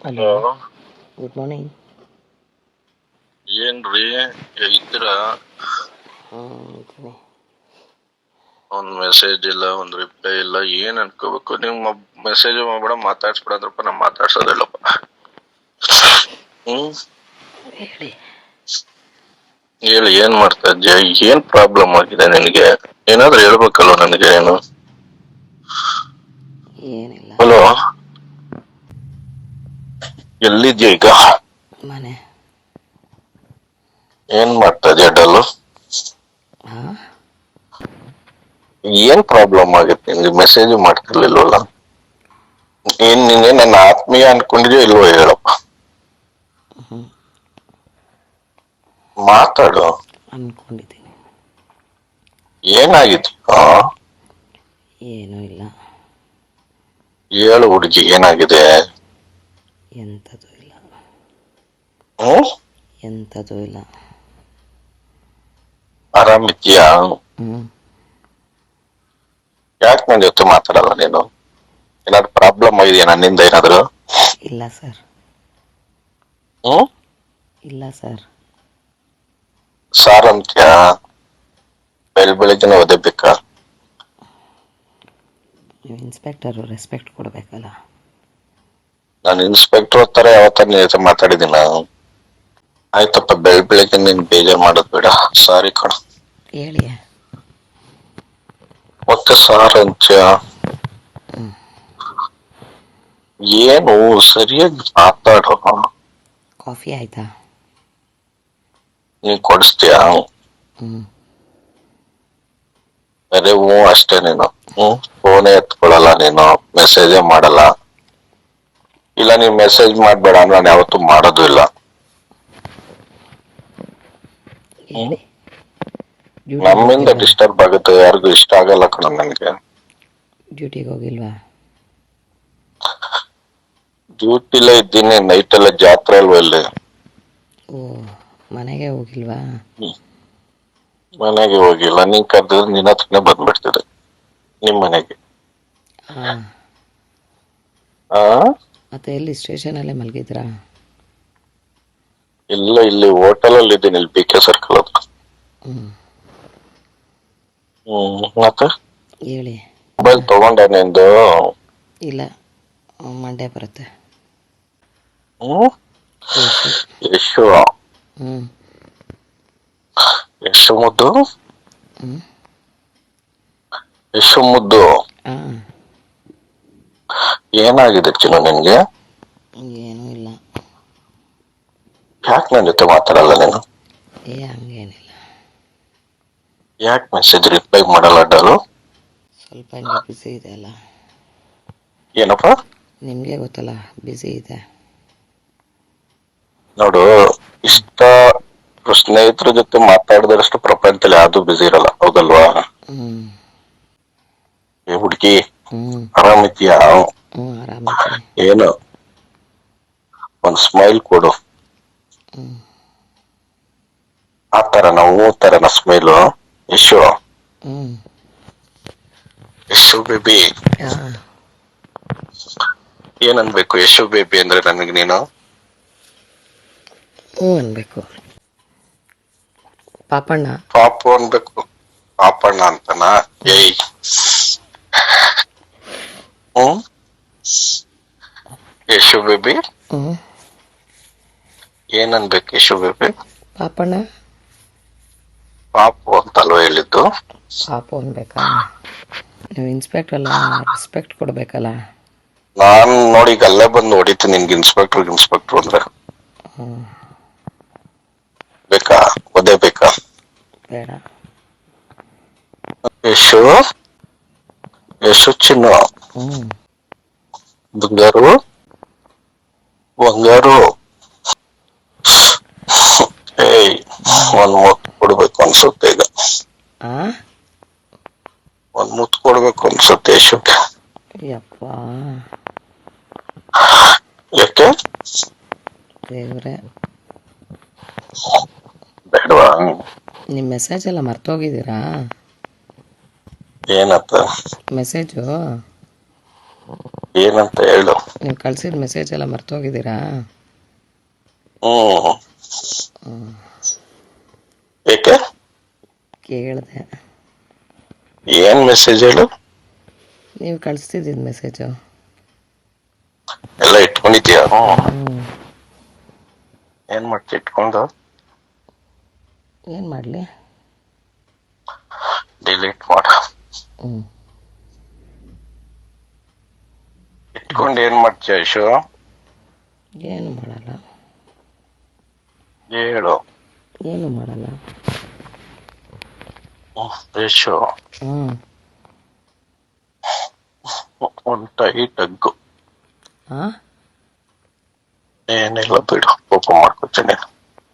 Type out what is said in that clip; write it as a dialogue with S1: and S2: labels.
S1: Hello,
S2: hello,
S1: good morning.
S2: ಏನ್ರಿ ಇದ್ರ?
S1: ಇದ್ದೀನಿ.
S2: ಒಂದ್ ಮೆಸೇಜ್ ಇಲ್ಲ, ಒಂದ್ ರಿಪ್ಲೈ ಇಲ್ಲ. ಏನ್ ಅನ್ಕೋಬೇಕು? ನೀವು ಮೆಸೇಜ್ ಮಾಡ್ಬೇಡ, ಮಾತಾಡ್ಸ್ಬಿಡಂದ್ರಪ್ಪ. ನಾ ಮಾತಾಡ್ಸೋದಿಲ್ಲಪ್ಪ.
S1: ಹೇಳಿ.
S2: ಹೇಳಿ, ಏನ್ ಮಾಡ್ತಾ ಇದ್ಯಾ? ಏನ್ ಪ್ರಾಬ್ಲಮ್ ಆಗಿದೆ ನಿನಗೆ? ಏನಾದ್ರೂ ಹೇಳ್ಬೇಕಲ್ವ ನನಗೆ? ಏನು?
S1: ಏನಿಲ್ಲ.
S2: ಹಲೋ, ಎಲ್ಲಿದ್ಯಾ ಈಗ?
S1: ಮನೆ.
S2: ಏನ್ ಮಾಡ್ತಾ ಇದ್ಯಾ ಡಲ್ಲು?
S1: ಹಾ,
S2: ಏನ್ ಪ್ರಾಬ್ಲಮ್ ಆಗಿತ್ತು ನಿನ್ಗೆ? ಮೆಸೇಜ್ ಮಾಡ್ತಿರ್ಲಿಲ್ವಲ್ಲ? ನೀನೇ ನನ್ನ ಆತ್ಮೀಯ ಅನ್ಕೊಂಡಿದ್ಯೋ ಇಲ್ವೋ ಹೇಳಪ್ಪ. ಮಾತಾಡು.
S1: ಅನ್ಕೊಂಡಿದ್ದೀನಿ.
S2: ಏನಾಗಿತ್ತು?
S1: ಏನೂ ಇಲ್ಲ.
S2: ಹೇಳು ಹುಡುಗಿ, ಏನಾಗಿದೆ?
S1: ಎಂಥದ್ದು ಇಲ್ಲ.
S2: ಹ್ಮ್?
S1: ಎಂಥದ್ದು ಇಲ್ಲ.
S2: ಆರಾಮಿದ್ಯಾ?
S1: ಹ್ಞೂ.
S2: ಯಾಕೆ ನನ್ನ ಜೊತೆ ಮಾತಾಡಲ್ಲ ನೀನು? ಏನಾದ್ರು ಪ್ರಾಬ್ಲಮ್ ಇದೆಯಾ ನನ್ನಿಂದ ಏನಾದ್ರು?
S1: ಇಲ್ಲ ಸರ್.
S2: ಹ್ಮ್?
S1: ಇಲ್ಲ ಸರ್.
S2: ಸಾರ್ ಅಂತ್ಯಾ? ಬೆಳಿಗ್ಗೆನೆ ಓದಬೇಕಾ?
S1: ನೀವು ಇನ್ಸ್ಪೆಕ್ಟರು, ರೆಸ್ಪೆಕ್ಟ್ ಕೊಡಬೇಕಲ್ಲ.
S2: ನಾನು ಇನ್ಸ್ಪೆಕ್ಟರ್ ತರ ಯಾವತ್ತ ನಿನ್ ಜೊತೆ ಮಾತಾಡಿದ್ದೀನ? ಆಯ್ತಪ್ಪ, ಬೆಳಿಗ್ಗೆ ನೀನ್ ಬೇಜಾರ್ ಮಾಡೋದ್ ಬೇಡ. ಸಾರಿ ಕಣ.
S1: ಹೇಳಿ.
S2: ಮತ್ತೆ ಸಾರ್ ಅಂತ್ಯ? ಏನು ಸರಿಯಾಗಿ ಮಾತಾಡೋ.
S1: ಕಾಫಿ ಆಯ್ತಾ?
S2: ನೀನ್ ಕೊಡಿಸ್ತೀಯಾ?
S1: ಹ್ಞೂ.
S2: ಅರೆ ಹ್ಞೂ ಅಷ್ಟೇ ನೀನು. ಫೋನೇ ಎತ್ಕೊಳಲ್ಲ ನೀನು, ಮೆಸೇಜೇ ಮಾಡಲ್ಲ. ಇಲ್ಲ, ನೀನ್ ಮೆಸೇಜ್ ಮಾಡ್ಬೇಡ ಅಂದ್ರೆ ನಾನು ಯಾವತ್ತೂ ಮಾಡೋದು ಇಲ್ಲ.
S1: ಹೇಳಿ. ಡ್ಯೂಟಿಗೆ
S2: ನಮ್ಮಿಂದ
S1: ಹೋಗಿಲ್ವಾ?
S2: ಡಿಸ್ಟರ್ಬ್ ಆಗುತ್ತೆ, ಯಾರಿಗೂ ಇಷ್ಟ ಆಗಲ್ಲ ಕಣ ನನಗೆ.
S1: ಡ್ಯೂಟಿಗೆ ಹೋಗಿಲ್ವಾ?
S2: ಡ್ಯೂಟಿಲೇ ಇದ್ದೀನಿ. ನೈಟ್ ಎಲ್ಲ ಜಾತ್ರೆ ಅಲ್ವಾ ಇಲ್ಲಿ.
S1: ಓ, ಮನೆಗೆ ಹೋಗಿಲ್ವಾ?
S2: ಮನೆಗೆ ಹೋಗಿಲ್ಲ. ನೀನ್ ಕರೆದಿದ್ರೆ ನಿನ್ನ ಹತ್ರನೇ ಬಂದ್ಬಿಡ್ತಿದೆ, ನಿಮ್ ಮನೆಗೆ.
S1: ಹಾಂ.
S2: ಆ?
S1: ಮತ್ತೆ ಎಲ್ಲಿ ಸ್ಟೇಷನಲ್ಲೇ ಮಲಗಿದ್ರಾ?
S2: ಇಲ್ಲ, ಇಲ್ಲಿ ಹೋಟೆಲ್ ಅಲ್ಲಿ ಇದ್ದೀನಿ, ಇಲ್ಲಿ BK ಸರ್ಕಲ್ ಹತ್ರ.
S1: ಹ್ಞೂ.
S2: ಮತ್ತೆ
S1: ಹೇಳಿ.
S2: ಮೊಬೈಲ್ ತಗೊಂಡ ನಿಂದು?
S1: ಇಲ್ಲ, ಮಂಡೇ ಬರುತ್ತೆ.
S2: ಹ್ಮ್?
S1: ಯಶು.
S2: ಯಶು?
S1: ಹ್ಞೂ.
S2: ಯಶು ಮುದ್ದು?
S1: ಹ್ಞೂ.
S2: ಯಶು ಮುದ್ದು?
S1: ಹಾಂ.
S2: ಏನಾಗಿದೆ ಚಿನ್ನು ನಿನ್ಗೆ?
S1: ಏನೂ ಇಲ್ಲ.
S2: ಯಾಕೆ ನನ್ನ ಜೊತೆ ಮಾತಾಡಲ್ಲ ನೀನು?
S1: ಹಂಗೇನಿಲ್ಲ.
S2: ಯಾಕೆ ಮೆಸೇಜ್ ರಿಪ್ಲೈ ಮಾಡಲ್ಲ ಡಾಲು?
S1: ಸ್ವಲ್ಪ ಹಂಗೆ ಬ್ಯುಸಿ ಇದೆ ಅಲ್ಲ.
S2: ಏನಪ್ಪ?
S1: ನಿಮಗೆ ಗೊತ್ತಲ್ಲ, ಬ್ಯುಸಿ ಇದೆ.
S2: ನೋಡು, ಇಷ್ಟ ಸ್ನೇಹಿತರ ಜೊತೆ ಮಾತಾಡಿದಷ್ಟು ಪ್ರಪಂಚದಲ್ಲಿ ಯಾವ್ದು ಬಿಸಿ ಇರಲ್ಲ, ಹೌದಲ್ವಾ?
S1: ಹ್ಞೂ.
S2: ಏ ಹುಡುಗಿ,
S1: ಹ್ಞೂ.
S2: ಆರಾಮಿದ್ಯಾ?
S1: ಹ್ಞೂ, ಆರಾಮಿದ್ದೀನಿ.
S2: ಏನು, ಒಂದ್ ಸ್ಮೈಲ್ ಕೊಡು.
S1: ಹ್ಞೂ.
S2: ಆ ತರನ, ಹೂ ತರನ ಸ್ಮೈಲು? ಯಶು,
S1: ಹ್ಞೂ.
S2: ಯಶು ಬೇಬಿ.
S1: ಹಾಂ.
S2: ಏನನ್ಬೇಕು ಯಶು ಬೇಬಿ ಅಂದ್ರೆ ನನಗೆ ನೀನು?
S1: ಹ್ಞೂ ಅನ್ಬೇಕು. ಪಾಪಣ್ಣ.
S2: ಪಾಪು ಅನ್ಬೇಕು. ಪಾಪಣ್ಣ ಅಂತನ? ಏಯ್. ಹ್ಮ್? ಯಶು ಬೇಬಿ
S1: ಹ್ಞೂ.
S2: ಏನನ್ಬೇಕು ಯಶು ಬೇಬಿ?
S1: ಪಾಪಣ್ಣ.
S2: ಪಾಪು ಅಂತಲ್ವ ಹೇಳಿದ್ದು?
S1: ಪಾಪು ಅನ್ಬೇಕಾ? ನೀವು ಇನ್ಸ್ಪೆಕ್ಟ್ರಲ್ಲ, ರೆಸ್ಪೆಕ್ಟ್ ಕೊಡಬೇಕಲ್ಲ.
S2: ನಾನ್ ನೋಡಿ ಈಗ ಅಲ್ಲೇ ಬಂದು ಹೊಡಿತೀನಿ ನಿನ್ಗೆ, ಇನ್ಸ್ಪೆಕ್ಟರ್ ಅಂದ್ರೆ.
S1: ಹ್ಞೂ.
S2: ಬೇಕಾ? ಒದೇ ಬೇಕಾ?
S1: ಬೇಡ.
S2: ಯಶು, ಯಶು ಚಿನ್ನು,
S1: ಹ್ಞೂ.
S2: ಬಂಗಾರು, ಬಂಗಾರು. ಏಯ್, ಒಂದ್ ಮುತ್ತು ಕೊಡ್ಬೇಕು ಅನ್ಸುತ್ತೆ ಈಗ.
S1: ಆ?
S2: ಒಂದ್ ಮುತ್ತು ಕೊಡ್ಬೇಕು ಅನ್ಸುತ್ತೆ ಯಶುಗೆ.
S1: ಯಪ್ಪ
S2: ಯಾಕೆ?
S1: ದೇವ್ರೆ.
S2: ಬೇಡವಾ?
S1: ನಿಮ್ಮ ಮೆಸೇಜ್ ಎಲ್ಲ ಮರ್ತೋಗಿದ್ದೀರಾ?
S2: ಏನತ್ತ?
S1: ಮೆಸೇಜು
S2: ಏನಂತ ಹೇಳು.
S1: ನೀವು ಕಳ್ಸಿದ ಮೆಸೇಜ್ ಎಲ್ಲ ಮರ್ತೋಗಿದ್ದೀರಾ?
S2: ಹ್ಮ್ ಏಕೆ?
S1: ಕೇಳಿದೆ.
S2: ಏನ್ ಮೆಸೇಜ್ ಹೇಳು?
S1: ನೀವು ಕಳಿಸ್ತಿದ್ದಿದ್ದು ಮೆಸೇಜು.
S2: ಎಲ್ಲ ಇಟ್ಕೊಂಡಿದ್ಯಾ?
S1: ಹ್ಞೂ.
S2: ಏನ್ ಮಾಡ್ತಿ ಇಟ್ಕೊಂಡು?
S1: ಏನು ಮಾಡಲಿ?
S2: ಡಿಲೀಟ್ ಮಾಡ.
S1: ಹ್ಞೂ.
S2: ಇಟ್ಕೊಂಡು ಏನ್ ಮಾಡ್ತೀಯ ಯಶು?
S1: ಏನು ಮಾಡಲ್ಲ.
S2: ಹೇಳು.
S1: ಏನು ಮಾಡಲ್ಲ.
S2: ಯಶು
S1: ಹ್ಞೂ.
S2: ಒಂದು ಟೈಟ್ ಹಗ್ಗು.
S1: ಹಾಂ?
S2: ಏನಿಲ್ಲ ಬಿಡು, ಕೋಪ ಮಾಡ್ಕೊತೀನಿ.